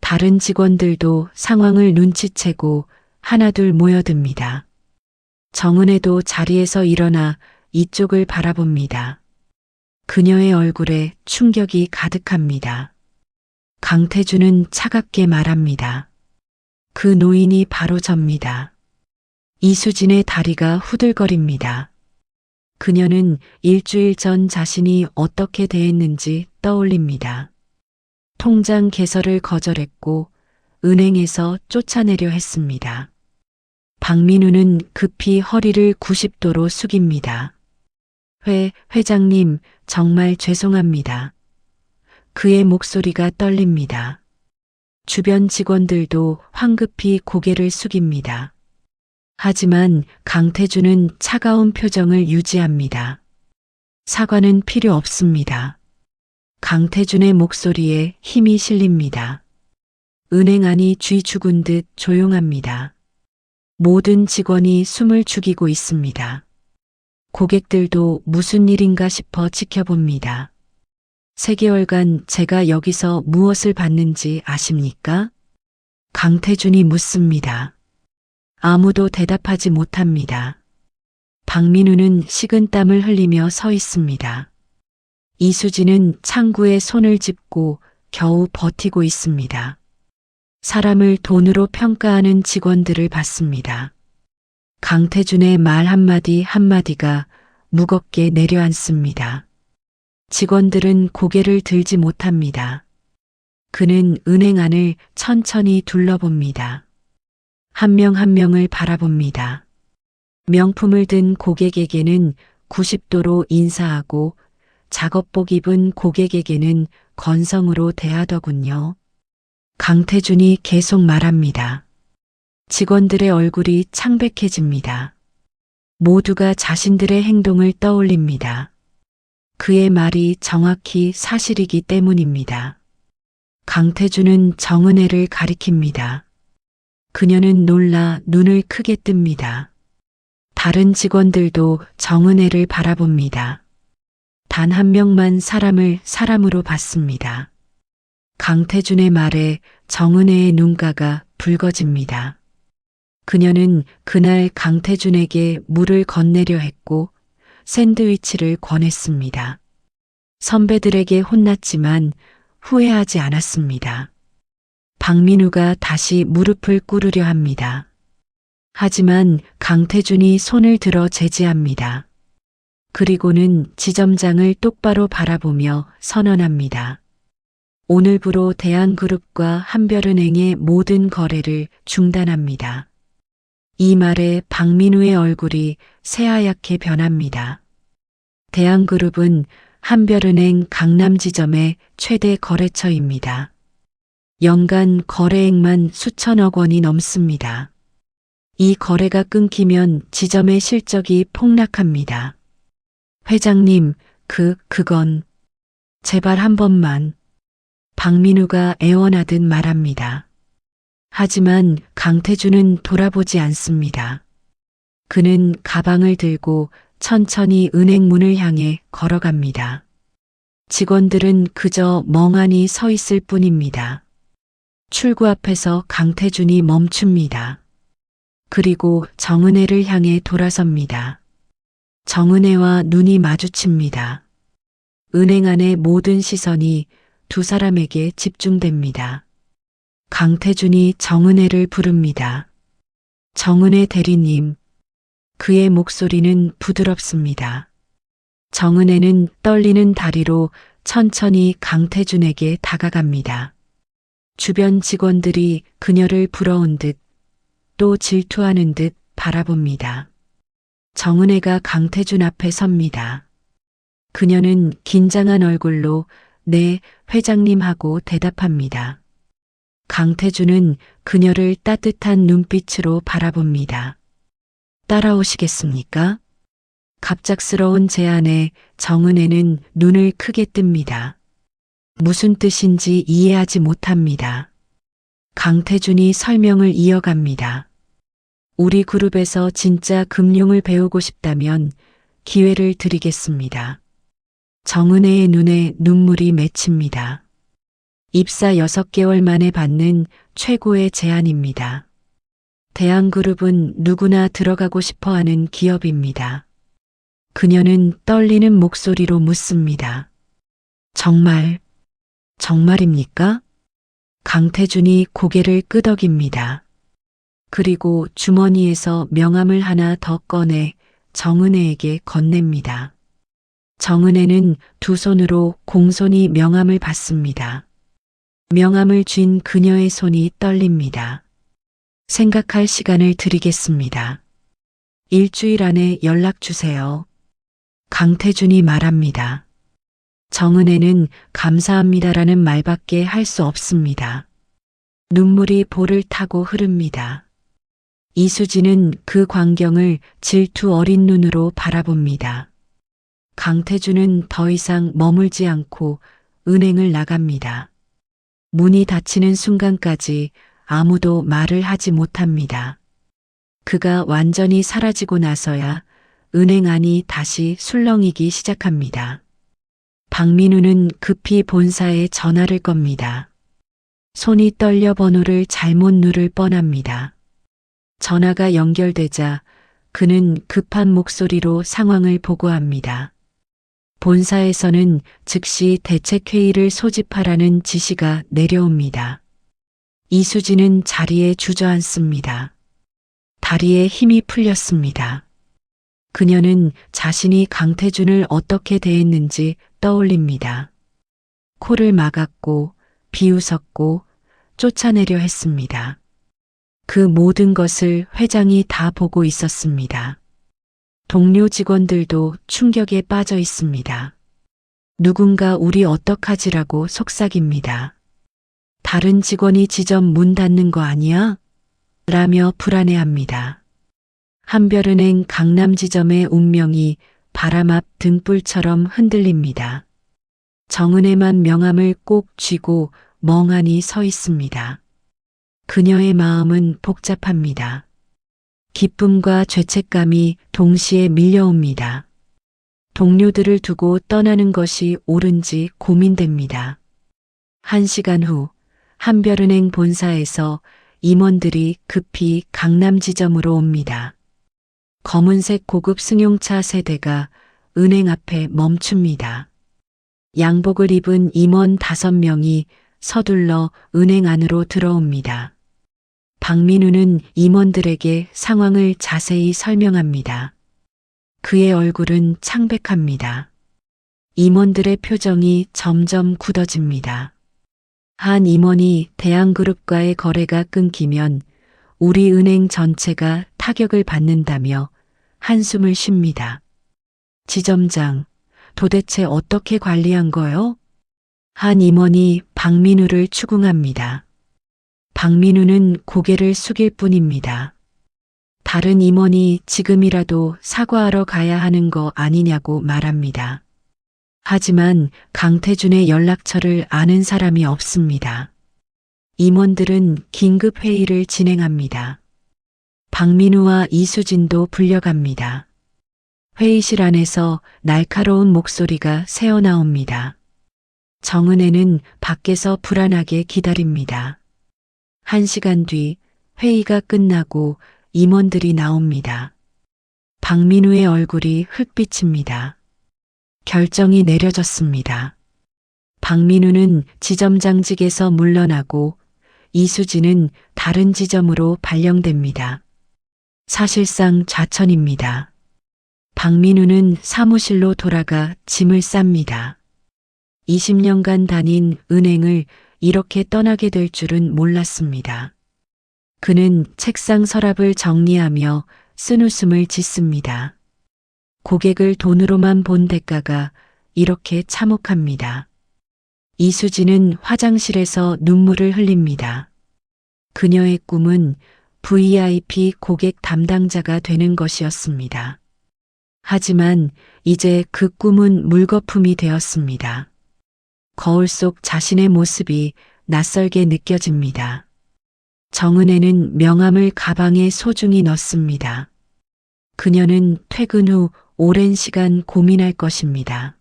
다른 직원들도 상황을 눈치채고 하나둘 모여듭니다. 정은혜도 자리에서 일어나 이쪽을 바라봅니다. 그녀의 얼굴에 충격이 가득합니다. 강태준은 차갑게 말합니다. 그 노인이 바로 접니다. 이수진의 다리가 후들거립니다. 그녀는 일주일 전 자신이 어떻게 대했는지 떠올립니다. 통장 개설을 거절했고 은행에서 쫓아내려 했습니다. 박민우는 급히 허리를 90도로 숙입니다. 회장님, 정말 죄송합니다. 그의 목소리가 떨립니다. 주변 직원들도 황급히 고개를 숙입니다. 하지만 강태준은 차가운 표정을 유지합니다. 사과는 필요 없습니다. 강태준의 목소리에 힘이 실립니다. 은행 안이 쥐 죽은 듯 조용합니다. 모든 직원이 숨을 죽이고 있습니다. 고객들도 무슨 일인가 싶어 지켜봅니다. 3개월간 제가 여기서 무엇을 받는지 아십니까? 강태준이 묻습니다. 아무도 대답하지 못합니다. 박민우는 식은땀을 흘리며 서 있습니다. 이수진은 창구에 손을 짚고 겨우 버티고 있습니다. 사람을 돈으로 평가하는 직원들을 봤습니다. 강태준의 말 한마디 한마디가 무겁게 내려앉습니다. 직원들은 고개를 들지 못합니다. 그는 은행 안을 천천히 둘러봅니다. 한 명 한 명을 바라봅니다. 명품을 든 고객에게는 90도로 인사하고 작업복 입은 고객에게는 건성으로 대하더군요. 강태준이 계속 말합니다. 직원들의 얼굴이 창백해집니다. 모두가 자신들의 행동을 떠올립니다. 그의 말이 정확히 사실이기 때문입니다. 강태준은 정은혜를 가리킵니다. 그녀는 놀라 눈을 크게 뜹니다. 다른 직원들도 정은혜를 바라봅니다. 단 한 명만 사람을 사람으로 봤습니다. 강태준의 말에 정은혜의 눈가가 붉어집니다. 그녀는 그날 강태준에게 물을 건네려 했고 샌드위치를 권했습니다. 선배들에게 혼났지만 후회하지 않았습니다. 박민우가 다시 무릎을 꿇으려 합니다. 하지만 강태준이 손을 들어 제지합니다. 그리고는 지점장을 똑바로 바라보며 선언합니다. 오늘부로 대한그룹과 한별은행의 모든 거래를 중단합니다. 이 말에 박민우의 얼굴이 새하얗게 변합니다. 대한그룹은 한별은행 강남지점의 최대 거래처입니다. 연간 거래액만 수천억 원이 넘습니다. 이 거래가 끊기면 지점의 실적이 폭락합니다. 회장님, 그건 제발 한 번만. 박민우가 애원하듯 말합니다. 하지만 강태준은 돌아보지 않습니다. 그는 가방을 들고 천천히 은행 문을 향해 걸어갑니다. 직원들은 그저 멍하니 서 있을 뿐입니다. 출구 앞에서 강태준이 멈춥니다. 그리고 정은혜를 향해 돌아섭니다. 정은혜와 눈이 마주칩니다. 은행 안의 모든 시선이 두 사람에게 집중됩니다. 강태준이 정은혜를 부릅니다. 정은혜 대리님. 그의 목소리는 부드럽습니다. 정은혜는 떨리는 다리로 천천히 강태준에게 다가갑니다. 주변 직원들이 그녀를 부러운 듯 또 질투하는 듯 바라봅니다. 정은혜가 강태준 앞에 섭니다. 그녀는 긴장한 얼굴로 네, 회장님 하고 대답합니다. 강태준은 그녀를 따뜻한 눈빛으로 바라봅니다. 따라오시겠습니까? 갑작스러운 제안에 정은혜는 눈을 크게 뜹니다. 무슨 뜻인지 이해하지 못합니다. 강태준이 설명을 이어갑니다. 우리 그룹에서 진짜 금융을 배우고 싶다면 기회를 드리겠습니다. 정은혜의 눈에 눈물이 맺힙니다. 입사 6개월 만에 받는 최고의 제안입니다. 대한그룹은 누구나 들어가고 싶어 하는 기업입니다. 그녀는 떨리는 목소리로 묻습니다. 정말입니까? 강태준이 고개를 끄덕입니다. 그리고 주머니에서 명함을 하나 더 꺼내 정은혜에게 건넵니다. 정은혜는 두 손으로 공손히 명함을 받습니다. 명함을 쥔 그녀의 손이 떨립니다. 생각할 시간을 드리겠습니다. 일주일 안에 연락 주세요. 강태준이 말합니다. 정은혜는 감사합니다라는 말밖에 할 수 없습니다. 눈물이 볼을 타고 흐릅니다. 이수진은 그 광경을 질투 어린 눈으로 바라봅니다. 강태준은 더 이상 머물지 않고 은행을 나갑니다. 문이 닫히는 순간까지 아무도 말을 하지 못합니다. 그가 완전히 사라지고 나서야 은행 안이 다시 술렁이기 시작합니다. 박민우는 급히 본사에 전화를 겁니다. 손이 떨려 번호를 잘못 누를 뻔합니다. 전화가 연결되자 그는 급한 목소리로 상황을 보고합니다. 본사에서는 즉시 대책회의를 소집하라는 지시가 내려옵니다. 이수진은 자리에 주저앉습니다. 다리에 힘이 풀렸습니다. 그녀는 자신이 강태준을 어떻게 대했는지 떠올립니다. 코를 막았고 비웃었고 쫓아내려 했습니다. 그 모든 것을 회장이 다 보고 있었습니다. 동료 직원들도 충격에 빠져 있습니다. 누군가 우리 어떡하지라고 속삭입니다. 다른 직원이 지점 문 닫는 거 아니야? 라며 불안해합니다. 한별은행 강남지점의 운명이 바람 앞 등불처럼 흔들립니다. 정은혜만 명함을 꼭 쥐고 멍하니 서 있습니다. 그녀의 마음은 복잡합니다. 기쁨과 죄책감이 동시에 밀려옵니다. 동료들을 두고 떠나는 것이 옳은지 고민됩니다. 1시간 후 한별은행 본사에서 임원들이 급히 강남 지점으로 옵니다. 검은색 고급 승용차 세대가 은행 앞에 멈춥니다. 양복을 입은 임원 5명이 서둘러 은행 안으로 들어옵니다. 박민우는 임원들에게 상황을 자세히 설명합니다. 그의 얼굴은 창백합니다. 임원들의 표정이 점점 굳어집니다. 한 임원이 대한그룹과의 거래가 끊기면 우리 은행 전체가 타격을 받는다며 한숨을 쉽니다. 지점장, 도대체 어떻게 관리한 거요? 한 임원이 박민우를 추궁합니다. 박민우는 고개를 숙일 뿐입니다. 다른 임원이 지금이라도 사과하러 가야 하는 거 아니냐고 말합니다. 하지만 강태준의 연락처를 아는 사람이 없습니다. 임원들은 긴급 회의를 진행합니다. 박민우와 이수진도 불려갑니다. 회의실 안에서 날카로운 목소리가 새어나옵니다. 정은혜는 밖에서 불안하게 기다립니다. 1시간 뒤 회의가 끝나고 임원들이 나옵니다. 박민우의 얼굴이 흑빛입니다. 결정이 내려졌습니다. 박민우는 지점장직에서 물러나고 이수진은 다른 지점으로 발령됩니다. 사실상 좌천입니다. 박민우는 사무실로 돌아가 짐을 쌉니다. 20년간 다닌 은행을 이렇게 떠나게 될 줄은 몰랐습니다. 그는 책상 서랍을 정리하며 쓴웃음을 짓습니다. 고객을 돈으로만 본 대가가 이렇게 참혹합니다. 이수진은 화장실에서 눈물을 흘립니다. 그녀의 꿈은 VIP 고객 담당자가 되는 것이었습니다. 하지만 이제 그 꿈은 물거품이 되었습니다. 거울 속 자신의 모습이 낯설게 느껴집니다. 정은혜는 명함을 가방에 소중히 넣습니다. 그녀는 퇴근 후 오랜 시간 고민할 것입니다.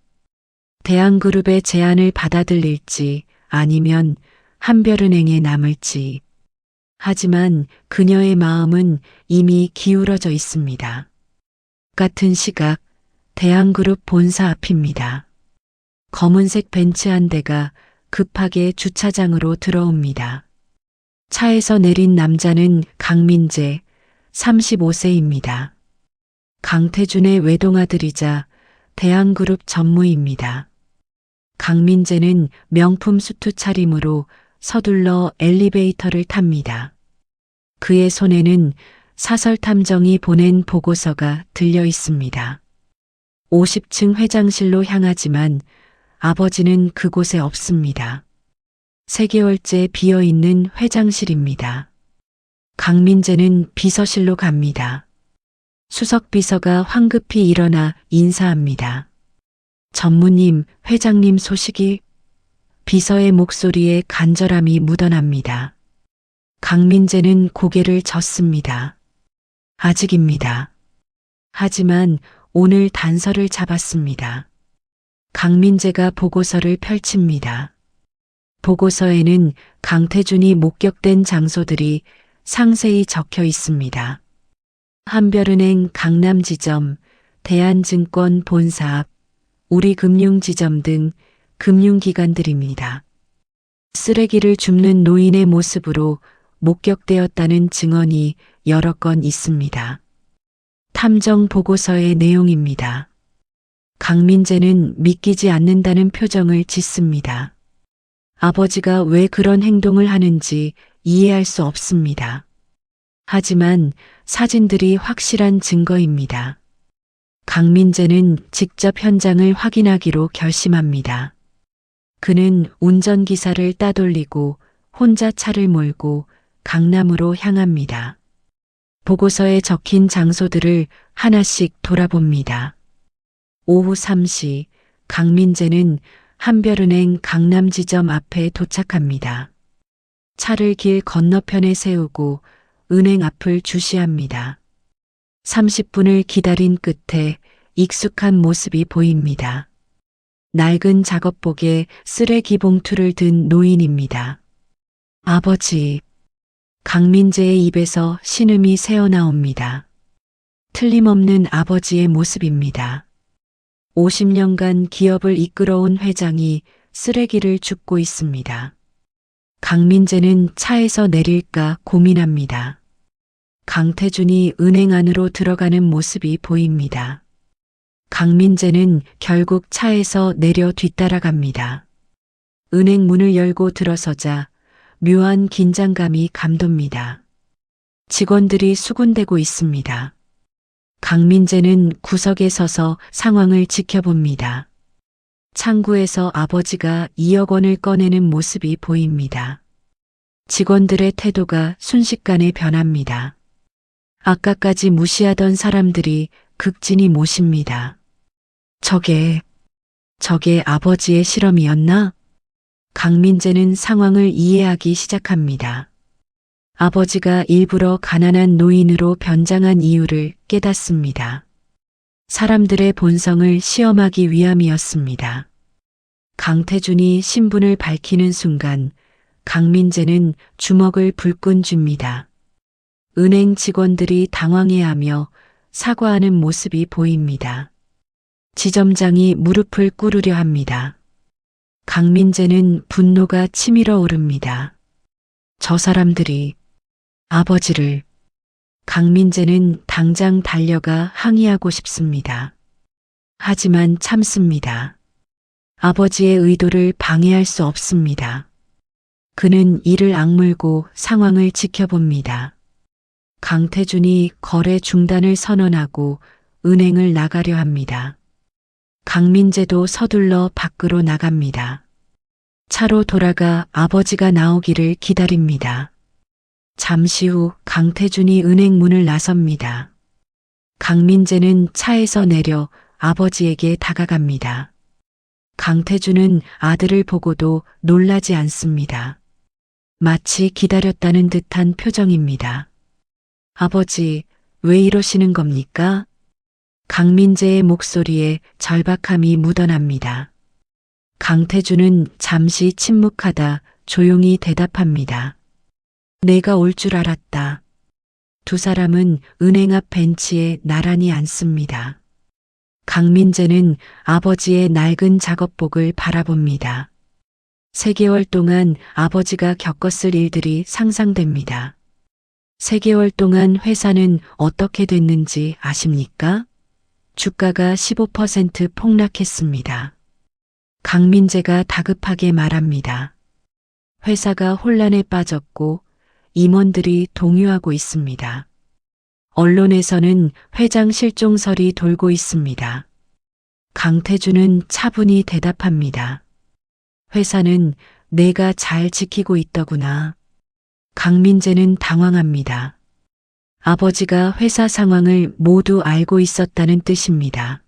대한그룹의 제안을 받아들일지 아니면 한별은행에 남을지. 하지만 그녀의 마음은 이미 기울어져 있습니다. 같은 시각 대한그룹 본사 앞입니다. 검은색 벤츠 한 대가 급하게 주차장으로 들어옵니다. 차에서 내린 남자는 강민재, 35세입니다. 강태준의 외동아들이자 대한그룹 전무입니다. 강민재는 명품 수트 차림으로 서둘러 엘리베이터를 탑니다. 그의 손에는 사설탐정이 보낸 보고서가 들려 있습니다. 50층 회장실로 향하지만 아버지는 그곳에 없습니다. 3개월째 비어있는 회장실입니다. 강민재는 비서실로 갑니다. 수석비서가 황급히 일어나 인사합니다. 전무님, 회장님 소식이. 비서의 목소리에 간절함이 묻어납니다. 강민재는 고개를 젓습니다. 아직입니다. 하지만 오늘 단서를 잡았습니다. 강민재가 보고서를 펼칩니다. 보고서에는 강태준이 목격된 장소들이 상세히 적혀 있습니다. 한별은행 강남지점, 대한증권 본사 앞, 우리금융지점 등 금융기관들입니다. 쓰레기를 줍는 노인의 모습으로 목격되었다는 증언이 여러 건 있습니다. 탐정 보고서의 내용입니다. 강민재는 믿기지 않는다는 표정을 짓습니다. 아버지가 왜 그런 행동을 하는지 이해할 수 없습니다. 하지만 사진들이 확실한 증거입니다. 강민재는 직접 현장을 확인하기로 결심합니다. 그는 운전기사를 따돌리고 혼자 차를 몰고 강남으로 향합니다. 보고서에 적힌 장소들을 하나씩 돌아봅니다. 오후 3시 강민재는 한별은행 강남지점 앞에 도착합니다. 차를 길 건너편에 세우고 은행 앞을 주시합니다. 30분을 기다린 끝에 익숙한 모습이 보입니다. 낡은 작업복에 쓰레기 봉투를 든 노인입니다. 아버지. 강민재의 입에서 신음이 새어나옵니다. 틀림없는 아버지의 모습입니다. 50년간 기업을 이끌어온 회장이 쓰레기를 줍고 있습니다. 강민재는 차에서 내릴까 고민합니다. 강태준이 은행 안으로 들어가는 모습이 보입니다. 강민재는 결국 차에서 내려 뒤따라갑니다. 은행 문을 열고 들어서자 묘한 긴장감이 감돕니다. 직원들이 수군대고 있습니다. 강민재는 구석에 서서 상황을 지켜봅니다. 창구에서 아버지가 2억 원을 꺼내는 모습이 보입니다. 직원들의 태도가 순식간에 변합니다. 아까까지 무시하던 사람들이 극진히 모십니다. 저게 아버지의 실험이었나? 강민재는 상황을 이해하기 시작합니다. 아버지가 일부러 가난한 노인으로 변장한 이유를 깨닫습니다. 사람들의 본성을 시험하기 위함이었습니다. 강태준이 신분을 밝히는 순간 강민재는 주먹을 불끈 쥡니다. 은행 직원들이 당황해하며 사과하는 모습이 보입니다. 지점장이 무릎을 꿇으려 합니다. 강민재는 분노가 치밀어 오릅니다. 저 사람들이 아버지를. 강민재는 당장 달려가 항의하고 싶습니다. 하지만 참습니다. 아버지의 의도를 방해할 수 없습니다. 그는 이를 악물고 상황을 지켜봅니다. 강태준이 거래 중단을 선언하고 은행을 나가려 합니다. 강민재도 서둘러 밖으로 나갑니다. 차로 돌아가 아버지가 나오기를 기다립니다. 잠시 후 강태준이 은행 문을 나섭니다. 강민재는 차에서 내려 아버지에게 다가갑니다. 강태준은 아들을 보고도 놀라지 않습니다. 마치 기다렸다는 듯한 표정입니다. 아버지, 왜 이러시는 겁니까? 강민재의 목소리에 절박함이 묻어납니다. 강태준은 잠시 침묵하다 조용히 대답합니다. 내가 올 줄 알았다. 두 사람은 은행 앞 벤치에 나란히 앉습니다. 강민재는 아버지의 낡은 작업복을 바라봅니다. 3개월 동안 아버지가 겪었을 일들이 상상됩니다. 3개월 동안 회사는 어떻게 됐는지 아십니까? 주가가 15% 폭락했습니다. 강민재가 다급하게 말합니다. 회사가 혼란에 빠졌고 임원들이 동요하고 있습니다. 언론에서는 회장 실종설이 돌고 있습니다. 강태준은 차분히 대답합니다. 회사는 내가 잘 지키고 있더구나. 강민재는 당황합니다. 아버지가 회사 상황을 모두 알고 있었다는 뜻입니다.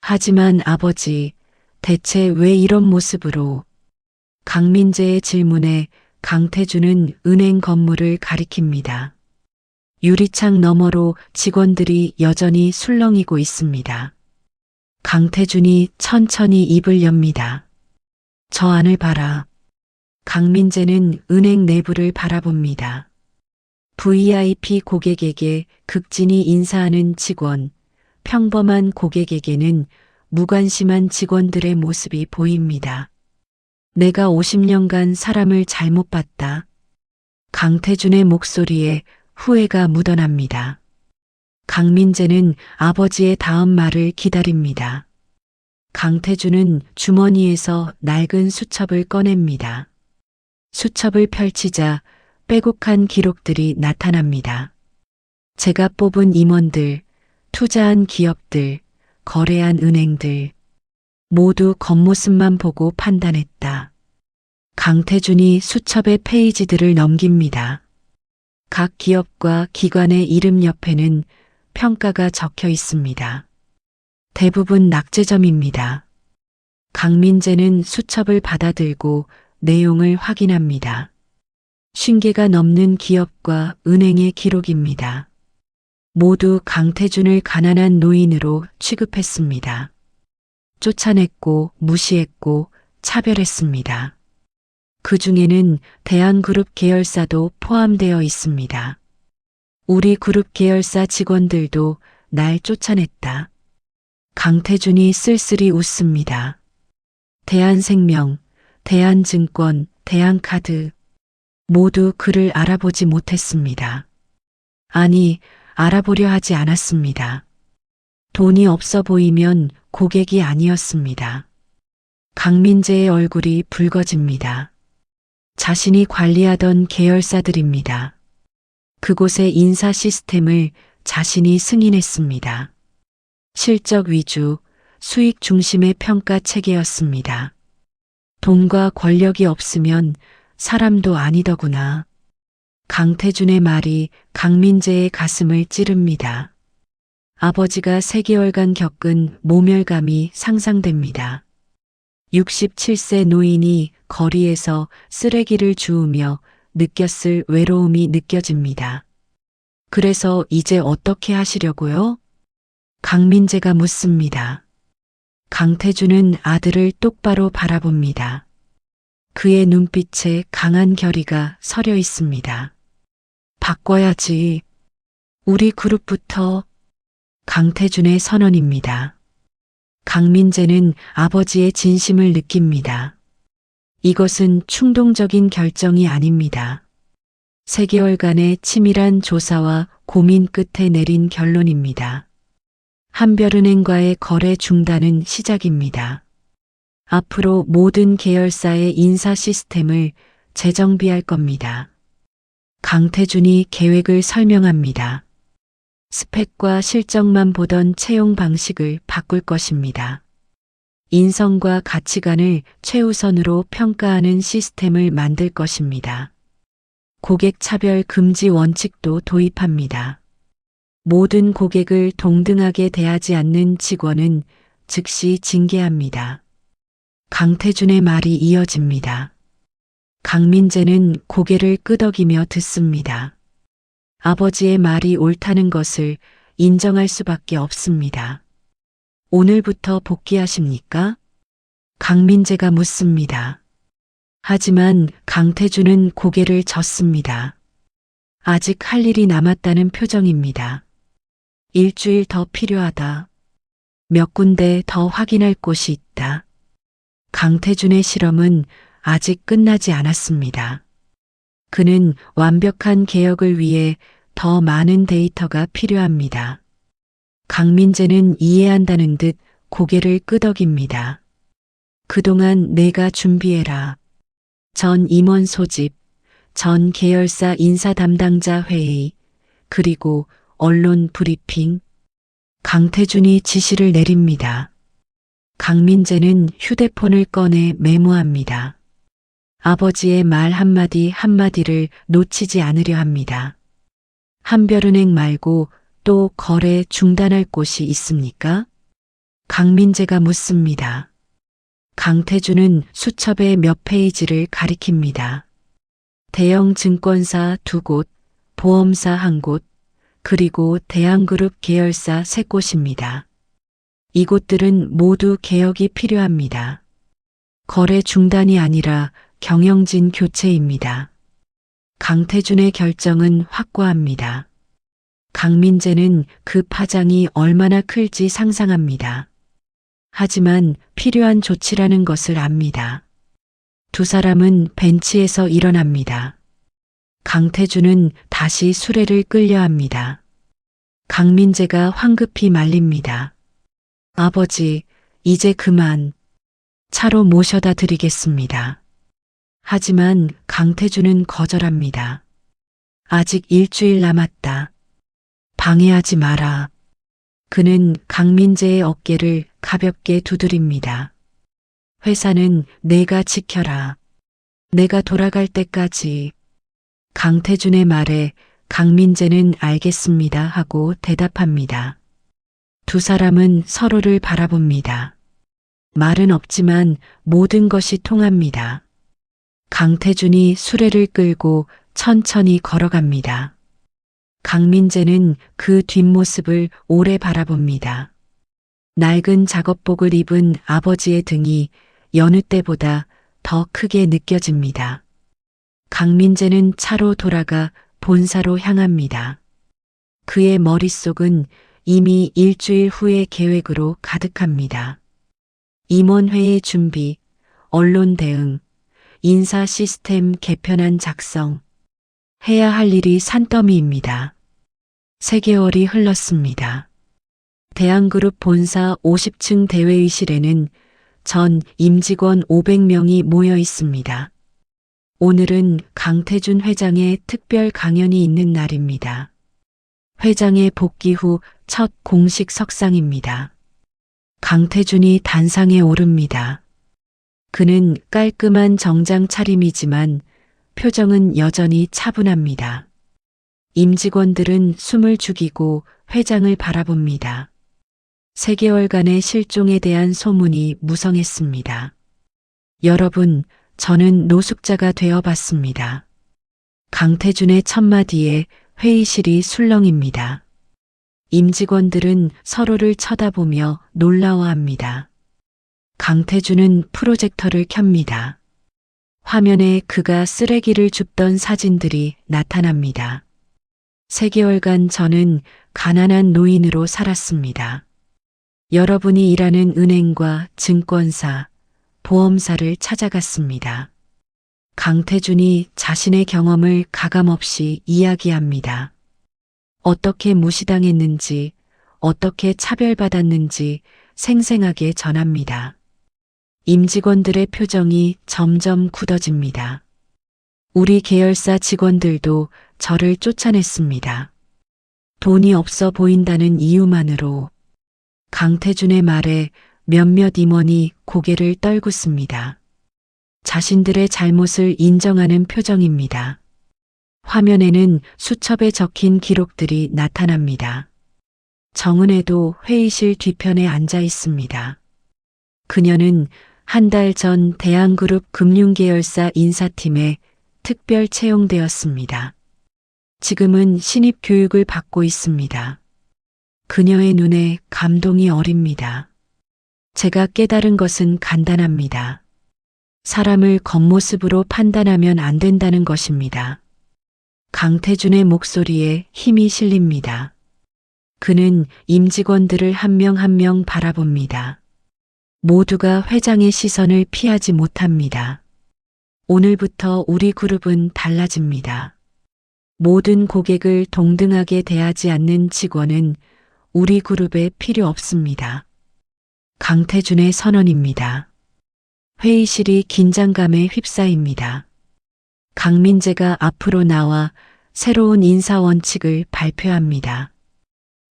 하지만 아버지, 대체 왜 이런 모습으로? 강민재의 질문에 강태준은 은행 건물을 가리킵니다. 유리창 너머로 직원들이 여전히 술렁이고 있습니다. 강태준이 천천히 입을 엽니다. 저 안을 봐라. 강민재는 은행 내부를 바라봅니다. VIP 고객에게 극진히 인사하는 직원, 평범한 고객에게는 무관심한 직원들의 모습이 보입니다. 내가 50년간 사람을 잘못 봤다. 강태준의 목소리에 후회가 묻어납니다. 강민재는 아버지의 다음 말을 기다립니다. 강태준은 주머니에서 낡은 수첩을 꺼냅니다. 수첩을 펼치자 빼곡한 기록들이 나타납니다. 제가 뽑은 임원들, 투자한 기업들, 거래한 은행들, 모두 겉모습만 보고 판단했다. 강태준이 수첩의 페이지들을 넘깁니다. 각 기업과 기관의 이름 옆에는 평가가 적혀 있습니다. 대부분 낙제점입니다. 강민재는 수첩을 받아들고 내용을 확인합니다. 50개가 넘는 기업과 은행의 기록입니다. 모두 강태준을 가난한 노인으로 취급했습니다. 쫓아냈고 무시했고 차별했습니다. 그 중에는 대한그룹 계열사도 포함되어 있습니다. 우리 그룹 계열사 직원들도 날 쫓아냈다. 강태준이 쓸쓸히 웃습니다. 대한생명, 대한증권, 대한카드 모두 그를 알아보지 못했습니다. 아니, 알아보려 하지 않았습니다. 돈이 없어 보이면 고객이 아니었습니다. 강민재의 얼굴이 붉어집니다. 자신이 관리하던 계열사들입니다. 그곳의 인사 시스템을 자신이 승인했습니다. 실적 위주, 수익 중심의 평가 체계였습니다. 돈과 권력이 없으면 사람도 아니더구나. 강태준의 말이 강민재의 가슴을 찌릅니다. 아버지가 3개월간 겪은 모멸감이 상상됩니다. 67세 노인이 거리에서 쓰레기를 주우며 느꼈을 외로움이 느껴집니다. 그래서 이제 어떻게 하시려고요? 강민재가 묻습니다. 강태준은 아들을 똑바로 바라봅니다. 그의 눈빛에 강한 결의가 서려 있습니다. 바꿔야지. 우리 그룹부터. 강태준의 선언입니다. 강민재는 아버지의 진심을 느낍니다. 이것은 충동적인 결정이 아닙니다. 3개월간의 치밀한 조사와 고민 끝에 내린 결론입니다. 한별은행과의 거래 중단은 시작입니다. 앞으로 모든 계열사의 인사 시스템을 재정비할 겁니다. 강태준이 계획을 설명합니다. 스펙과 실적만 보던 채용 방식을 바꿀 것입니다. 인성과 가치관을 최우선으로 평가하는 시스템을 만들 것입니다. 고객 차별 금지 원칙도 도입합니다. 모든 고객을 동등하게 대하지 않는 직원은 즉시 징계합니다. 강태준의 말이 이어집니다. 강민재는 고개를 끄덕이며 듣습니다. 아버지의 말이 옳다는 것을 인정할 수밖에 없습니다. 오늘부터 복귀하십니까? 강민재가 묻습니다. 하지만 강태준은 고개를 젓습니다. 아직 할 일이 남았다는 표정입니다. 일주일 더 필요하다. 몇 군데 더 확인할 곳이 있다. 강태준의 실험은 아직 끝나지 않았습니다. 그는 완벽한 개혁을 위해 더 많은 데이터가 필요합니다. 강민재는 이해한다는 듯 고개를 끄덕입니다. 그동안 내가 준비해라. 전 임원 소집, 전 계열사 인사 담당자 회의, 그리고 언론 브리핑. 강태준이 지시를 내립니다. 강민재는 휴대폰을 꺼내 메모합니다. 아버지의 말 한마디 한마디를 놓치지 않으려 합니다. 한별은행 말고 또 거래 중단할 곳이 있습니까? 강민재가 묻습니다. 강태준은 수첩의 몇 페이지를 가리킵니다. 대형 증권사 2곳, 보험사 1곳, 그리고 대한그룹 계열사 3곳입니다. 이곳들은 모두 개혁이 필요합니다. 거래 중단이 아니라 경영진 교체입니다. 강태준의 결정은 확고합니다. 강민재는 그 파장이 얼마나 클지 상상합니다. 하지만 필요한 조치라는 것을 압니다. 두 사람은 벤치에서 일어납니다. 강태준은 다시 수레를 끌려 합니다. 강민재가 황급히 말립니다. 아버지, 이제 그만. 차로 모셔다 드리겠습니다. 하지만 강태준은 거절합니다. 아직 일주일 남았다. 방해하지 마라. 그는 강민재의 어깨를 가볍게 두드립니다. 회사는 내가 지켜라. 내가 돌아갈 때까지. 강태준의 말에 강민재는 알겠습니다 하고 대답합니다. 두 사람은 서로를 바라봅니다. 말은 없지만 모든 것이 통합니다. 강태준이 수레를 끌고 천천히 걸어갑니다. 강민재는 그 뒷모습을 오래 바라봅니다. 낡은 작업복을 입은 아버지의 등이 여느 때보다 더 크게 느껴집니다. 강민재는 차로 돌아가 본사로 향합니다. 그의 머릿속은 이미 일주일 후의 계획으로 가득합니다. 임원회의 준비, 언론 대응, 인사 시스템 개편안 작성. 해야 할 일이 산더미입니다. 3개월이 흘렀습니다. 대한그룹 본사 50층 대회의실에는 전 임직원 500명이 모여 있습니다. 오늘은 강태준 회장의 특별 강연이 있는 날입니다. 회장의 복귀 후 첫 공식 석상입니다. 강태준이 단상에 오릅니다. 그는 깔끔한 정장 차림이지만 표정은 여전히 차분합니다. 임직원들은 숨을 죽이고 회장을 바라봅니다. 3개월간의 실종에 대한 소문이 무성했습니다. 여러분, 저는 노숙자가 되어봤습니다. 강태준의 첫마디에 회의실이 술렁입니다. 임직원들은 서로를 쳐다보며 놀라워합니다. 강태준은 프로젝터를 켭니다. 화면에 그가 쓰레기를 줍던 사진들이 나타납니다. 3개월간 저는 가난한 노인으로 살았습니다. 여러분이 일하는 은행과 증권사, 보험사를 찾아갔습니다. 강태준이 자신의 경험을 가감없이 이야기합니다. 어떻게 무시당했는지, 어떻게 차별받았는지 생생하게 전합니다. 임직원들의 표정이 점점 굳어집니다. 우리 계열사 직원들도 저를 쫓아냈습니다. 돈이 없어 보인다는 이유만으로. 강태준의 말에 몇몇 임원이 고개를 떨구습니다. 자신들의 잘못을 인정하는 표정입니다. 화면에는 수첩에 적힌 기록들이 나타납니다. 정은혜도 회의실 뒤편에 앉아 있습니다. 그녀는 한 달 전 대한그룹 금융계열사 인사팀에 특별 채용되었습니다. 지금은 신입 교육을 받고 있습니다. 그녀의 눈에 감동이 어립니다. 제가 깨달은 것은 간단합니다. 사람을 겉모습으로 판단하면 안 된다는 것입니다. 강태준의 목소리에 힘이 실립니다. 그는 임직원들을 한 명 한 명 바라봅니다. 모두가 회장의 시선을 피하지 못합니다. 오늘부터 우리 그룹은 달라집니다. 모든 고객을 동등하게 대하지 않는 직원은 우리 그룹에 필요 없습니다. 강태준의 선언입니다. 회의실이 긴장감에 휩싸입니다. 강민재가 앞으로 나와 새로운 인사 원칙을 발표합니다.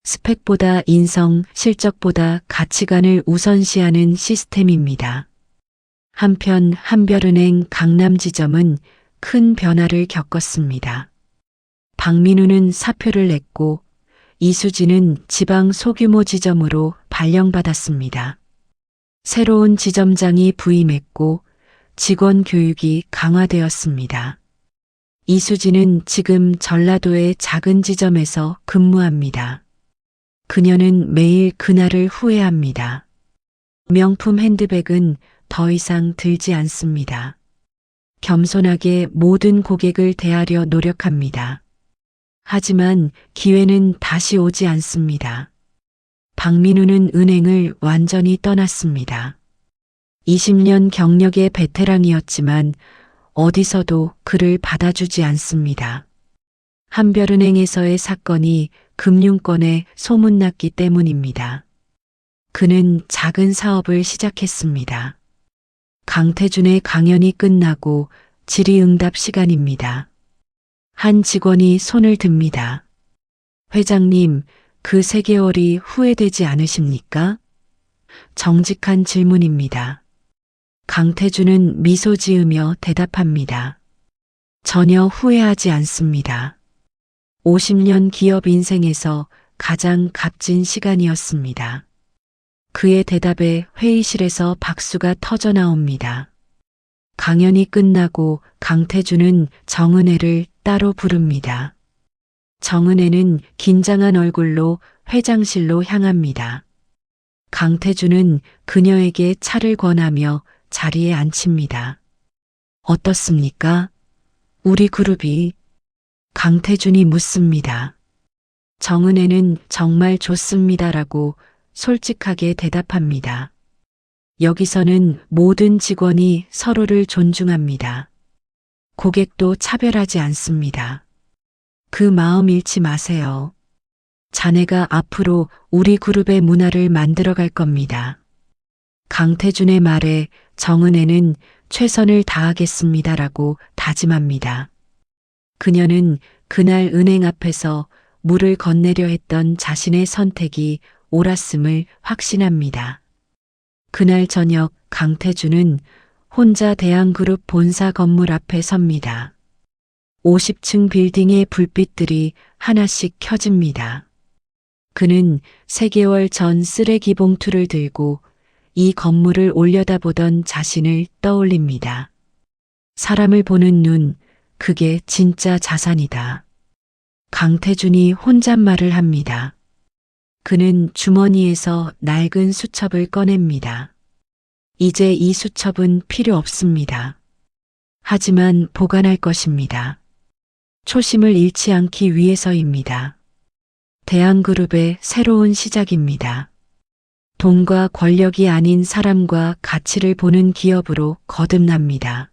스펙보다 인성, 실적보다 가치관을 우선시하는 시스템입니다. 한편 한별은행 강남지점은 큰 변화를 겪었습니다. 박민우는 사표를 냈고 이수진은 지방 소규모 지점으로 발령받았습니다. 새로운 지점장이 부임했고 직원 교육이 강화되었습니다. 이수진은 지금 전라도의 작은 지점에서 근무합니다. 그녀는 매일 그날을 후회합니다. 명품 핸드백은 더 이상 들지 않습니다. 겸손하게 모든 고객을 대하려 노력합니다. 하지만 기회는 다시 오지 않습니다. 박민우는 은행을 완전히 떠났습니다. 20년 경력의 베테랑이었지만 어디서도 그를 받아주지 않습니다. 한별은행에서의 사건이 금융권에 소문났기 때문입니다. 그는 작은 사업을 시작했습니다. 강태준의 강연이 끝나고 질의응답 시간입니다. 한 직원이 손을 듭니다. 회장님, 그 3개월이 후회되지 않으십니까? 정직한 질문입니다. 강태준은 미소 지으며 대답합니다. 전혀 후회하지 않습니다. 50년 기업 인생에서 가장 값진 시간이었습니다. 그의 대답에 회의실에서 박수가 터져 나옵니다. 강연이 끝나고 강태준은 정은혜를 따로 부릅니다. 정은혜는 긴장한 얼굴로 회장실로 향합니다. 강태준은 그녀에게 차를 권하며 자리에 앉힙니다. 어떻습니까? 우리 그룹이? 강태준이 묻습니다. 정은혜는 정말 좋습니다라고 솔직하게 대답합니다. 여기서는 모든 직원이 서로를 존중합니다. 고객도 차별하지 않습니다. 그 마음 잃지 마세요. 자네가 앞으로 우리 그룹의 문화를 만들어 갈 겁니다. 강태준의 말에 정은혜는 최선을 다하겠습니다라고 다짐합니다. 그녀는 그날 은행 앞에서 물을 건네려 했던 자신의 선택이 옳았음을 확신합니다. 그날 저녁 강태준은 혼자 대한그룹 본사 건물 앞에 섭니다. 50층 빌딩의 불빛들이 하나씩 켜집니다. 그는 3개월 전 쓰레기 봉투를 들고 이 건물을 올려다보던 자신을 떠올립니다. 사람을 보는 눈, 그게 진짜 자산이다. 강태준이 혼잣말을 합니다. 그는 주머니에서 낡은 수첩을 꺼냅니다. 이제 이 수첩은 필요 없습니다. 하지만 보관할 것입니다. 초심을 잃지 않기 위해서입니다. 대한그룹의 새로운 시작입니다. 돈과 권력이 아닌 사람과 가치를 보는 기업으로 거듭납니다.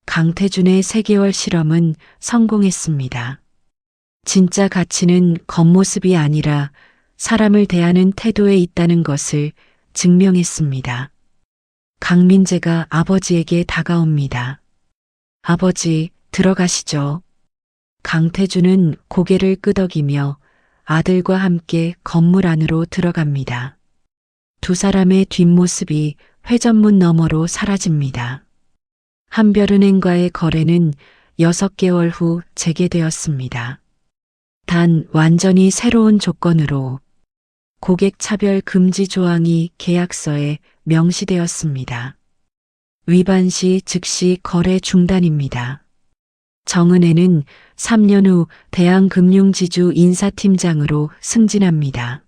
강태준의 3개월 실험은 성공했습니다. 진짜 가치는 겉모습이 아니라 사람을 대하는 태도에 있다는 것을 증명했습니다. 강민재가 아버지에게 다가옵니다. 아버지, 들어가시죠. 강태준은 고개를 끄덕이며 아들과 함께 건물 안으로 들어갑니다. 두 사람의 뒷모습이 회전문 너머로 사라집니다. 한별은행과의 거래는 6개월 후 재개되었습니다. 단 완전히 새로운 조건으로 고객 차별 금지 조항이 계약서에 명시되었습니다. 위반 시 즉시 거래 중단입니다. 정은혜는 3년 후 대한금융지주 인사팀장으로 승진합니다.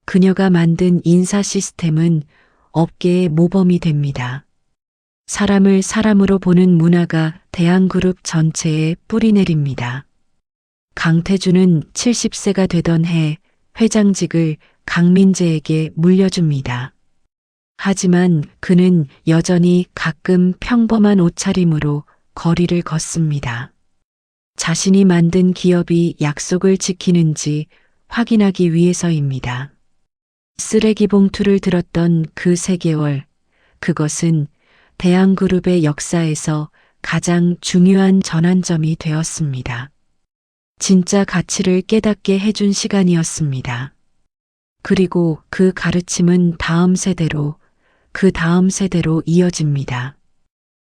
그녀가 만든 인사 시스템은 업계의 모범이 됩니다. 사람을 사람으로 보는 문화가 대한그룹 전체에 뿌리내립니다. 강태준은 70세가 되던 해 회장직을 강민재에게 물려줍니다. 하지만 그는 여전히 가끔 평범한 옷차림으로 거리를 걷습니다. 자신이 만든 기업이 약속을 지키는지 확인하기 위해서입니다. 쓰레기 봉투를 들었던 그 3개월, 그것은 대한그룹의 역사에서 가장 중요한 전환점이 되었습니다. 진짜 가치를 깨닫게 해준 시간이었습니다. 그리고 그 가르침은 다음 세대로, 그 다음 세대로 이어집니다.